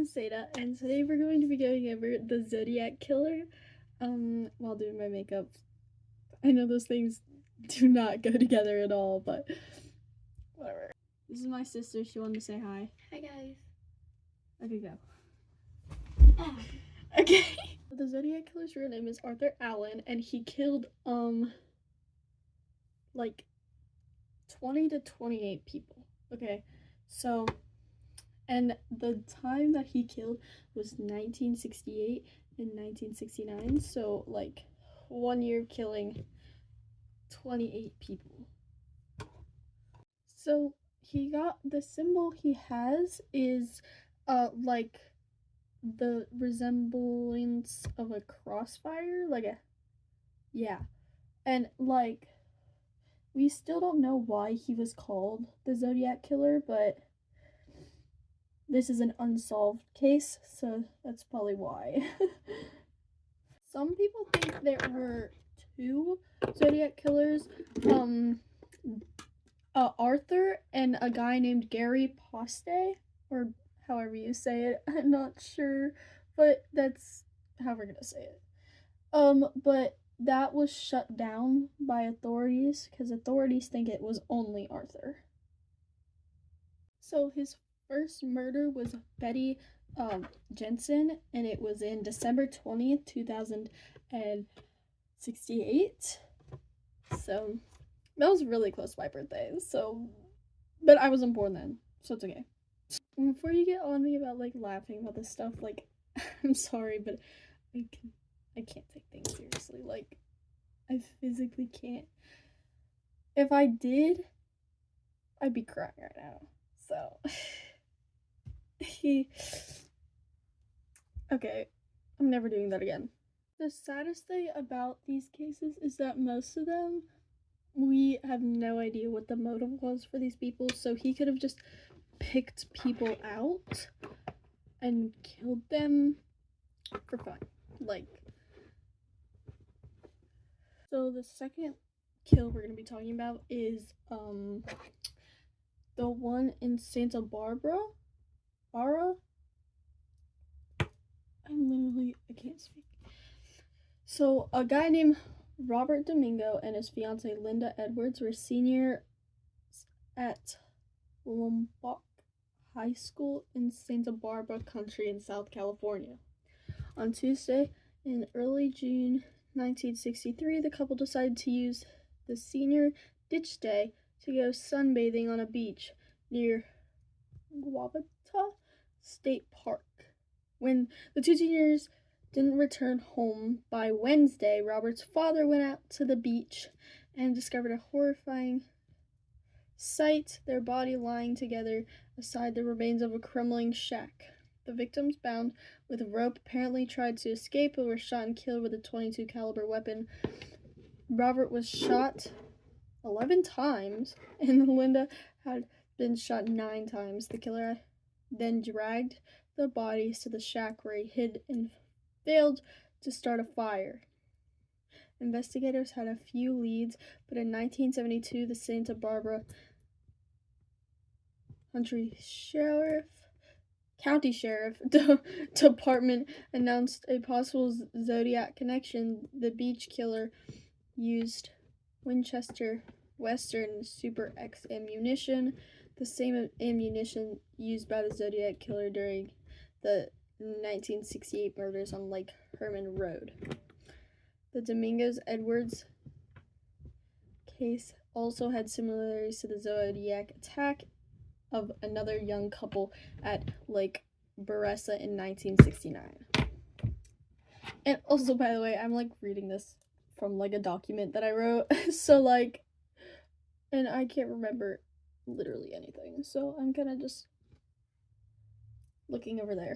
is Seda, and today we're going to be going over the Zodiac Killer. While doing my makeup. I know those things do not go together at all, but whatever. This is my sister. She wanted to say hi. Hi guys. Okay, go. Okay. The Zodiac Killer's real name is Arthur Allen, and he killed like 20 to 28 people. Okay, so. And the time that he killed was 1968 and 1969. So, like, 1 year killing 28 people. So, he got the symbol he has is, like, the resemblance of a crossfire. Yeah. And, like, we still don't know why he was called the Zodiac Killer, but this is an unsolved case, so that's probably why. Some people think there were two Zodiac killers, Arthur and a guy named Gary Poste, or however you say it. I'm not sure, but that's how we're gonna say it. But that was shut down by authorities because authorities think it was only Arthur. So his first murder was Betty Jensen, and it was in December 20th, 2068. So that was really close to my birthday. So, but I wasn't born then, so it's okay. And before you get on me about like laughing about this stuff, like I'm sorry, but I can't take things seriously. Like I physically can't. If I did, I'd be crying right now. So okay, I'm never doing that again. The saddest thing about these cases is that most of them, we have no idea what the motive was for these people, so he could have just picked people out and killed them for fun. Like, so the second kill we're gonna be talking about is the one in Santa Barbara. I can't speak. So a guy named Robert Domingo and his fiancee Linda Edwards were seniors at Lombok High School in Santa Barbara Country in South California. On Tuesday, in early June 1963, the couple decided to use the senior ditch day to go sunbathing on a beach near Guavata State Park. When the two seniors didn't return home by Wednesday, Robert's father went out to the beach and discovered a horrifying sight, their body lying together beside the remains of a crumbling shack. The victims, bound with a rope, apparently tried to escape but were shot and killed with a .22 caliber weapon. Robert was shot 11 times, and Linda had been shot 9 times. The killer then dragged the bodies to the shack where he hid and failed to start a fire. Investigators had a few leads, but in 1972, the Santa Barbara County Sheriff Department announced a possible Zodiac connection. The beach killer used Winchester Western Super X ammunition, the same ammunition used by the Zodiac Killer during the 1968 murders on Lake Herman Road. The Domingos Edwards case also had similarities to the Zodiac attack of another young couple at Lake Beressa in 1969. And also, by the way, I'm like reading this from like a document that I wrote, so like, and I can't remember literally anything, so I'm kind of just looking over there.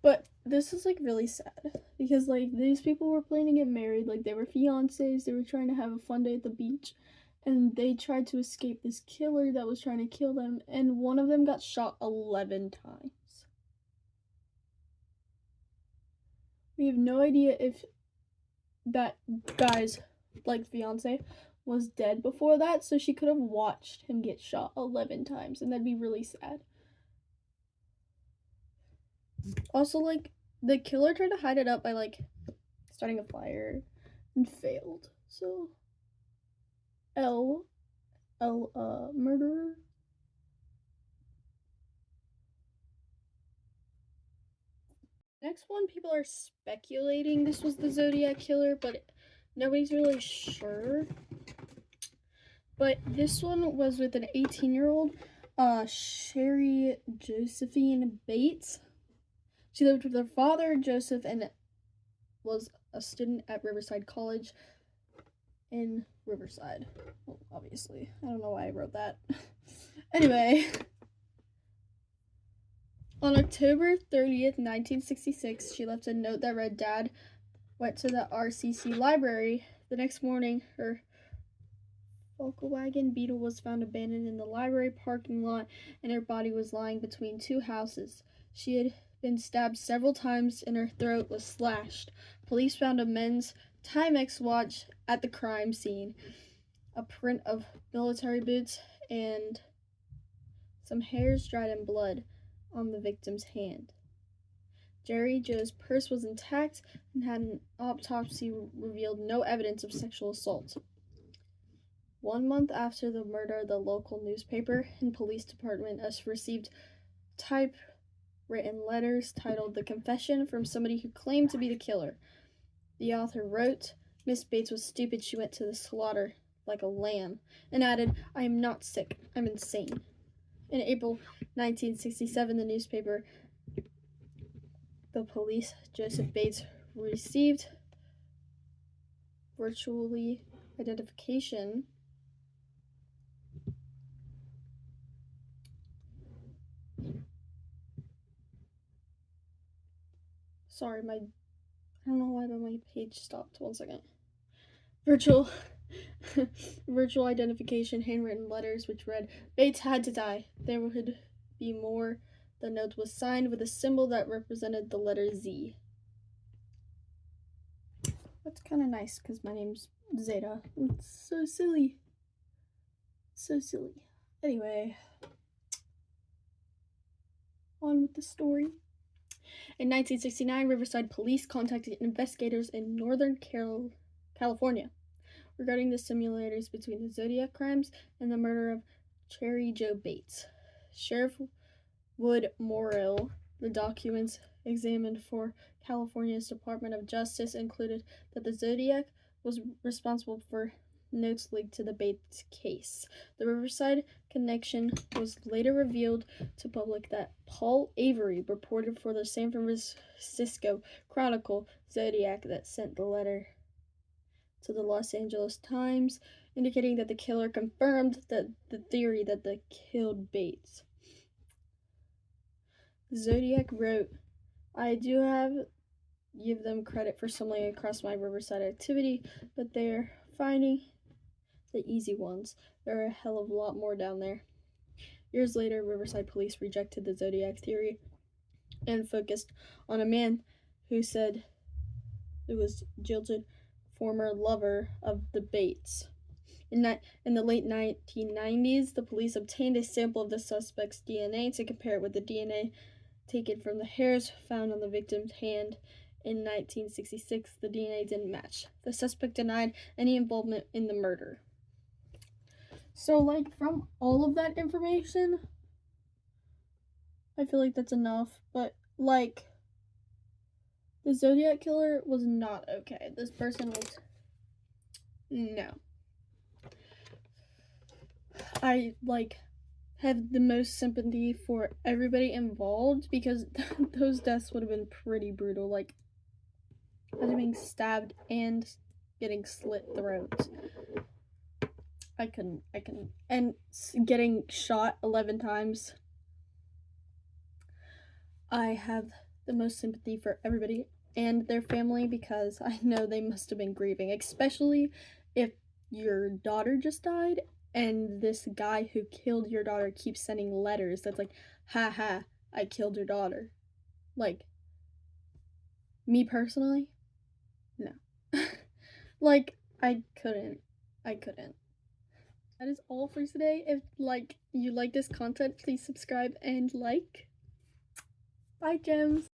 But this is like really sad because like these people were planning to get married, like they were fiancés, they were trying to have a fun day at the beach, and they tried to escape this killer that was trying to kill them, and one of them got shot 11 times. We have no idea if that guy's like fiance was dead before that, so she could have watched him get shot 11 times, and that'd be really sad. Also, like, the killer tried to hide it up by, like, starting a fire and failed. So, murderer. Next one, people are speculating this was the Zodiac Killer, but nobody's really sure. But this one was with an 18-year-old, Sherry Josephine Bates. She lived with her father, Joseph, and was a student at Riverside College in Riverside. Well, obviously. I don't know why I wrote that. Anyway. On October 30th, 1966, she left a note that read, "Dad went to the RCC library. The next morning, her Volkswagen Beetle was found abandoned in the library parking lot, and her body was lying between two houses. She had been stabbed several times and her throat was slashed. Police found a men's Timex watch at the crime scene, a print of military boots, and some hairs dried in blood on the victim's hand. Jerry Joe's purse was intact and had an autopsy revealed no evidence of sexual assault." 1 month after the murder, the local newspaper and police department received typewritten letters titled "The Confession" from somebody who claimed to be the killer. The author wrote, "Miss Bates was stupid. She went to the slaughter like a lamb," and added, "I am not sick. I'm insane." In April 1967, the newspaper, the police, Joseph Bates, received virtually identification Sorry, I don't know why my page stopped. 1 second. Virtual identification, handwritten letters which read, "Bates had to die. There would be more." The note was signed with a symbol that represented the letter Z. That's kind of nice because my name's Zeta. It's so silly. So silly. Anyway, on with the story. In 1969, Riverside police contacted investigators in Northern California regarding the similarities between the Zodiac crimes and the murder of Cherry Joe Bates. Sheriff Wood Morrill, the documents examined for California's Department of Justice, included that the Zodiac was responsible for notes linked to the Bates case. The Riverside connection was later revealed to public that Paul Avery reported for the San Francisco Chronicle Zodiac that sent the letter to the Los Angeles Times, indicating that the killer confirmed the theory that they killed Bates. Zodiac wrote, "I do give them credit for stumbling across my Riverside activity, but they're finding the easy ones. There are a hell of a lot more down there." Years later, Riverside police rejected the Zodiac theory and focused on a man who said it was jilted former lover of the Bates. In the late 1990s, the police obtained a sample of the suspect's DNA to compare it with the DNA taken from the hairs found on the victim's hand. In 1966, the DNA didn't match. The suspect denied any involvement in the murder. So, like, from all of that information, I feel like that's enough. But, like, the Zodiac Killer was not okay. This person was... No. I, like, have the most sympathy for everybody involved because those deaths would have been pretty brutal. Like, being stabbed and getting slit throats. I couldn't. And getting shot 11 times. I have the most sympathy for everybody and their family because I know they must have been grieving, especially if your daughter just died and this guy who killed your daughter keeps sending letters that's like, "Ha, I killed your daughter." Like, me personally, no. Like, I couldn't. That is all for today. If, like, you like this content, please subscribe and like. Bye, gems.